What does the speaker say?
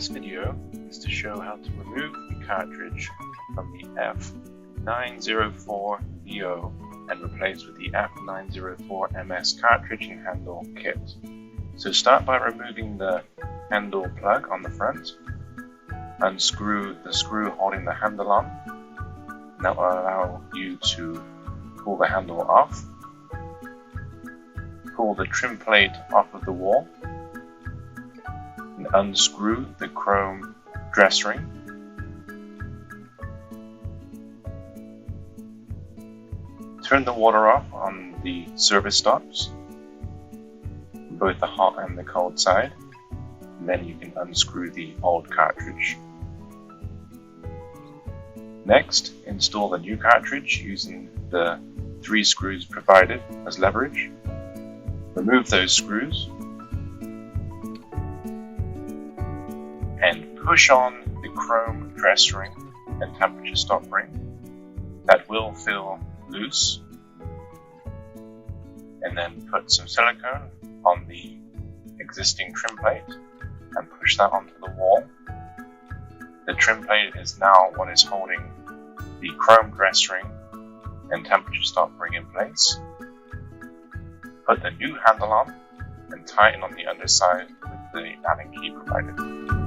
This video is to show how to remove the cartridge from the F904-VO and replace with the F904-MS cartridge and handle kit. So start by removing the handle plug on the front, unscrew the screw holding the handle on, and that will allow you to pull the handle off. Pull the trim plate off of the wall and unscrew the chrome dress ring. Turn the water off on the service stops, both the hot and the cold side, and then you can unscrew the old cartridge. Next, install the new cartridge using the 3 screws provided as leverage. Remove those screws and push on the chrome dress ring and temperature stop ring. That will feel loose, and then put some silicone on the existing trim plate and push that onto the wall. The trim plate is now what is holding the chrome dress ring and temperature stop ring in place. Put the new handle on and tighten on the underside with the Allen key provided.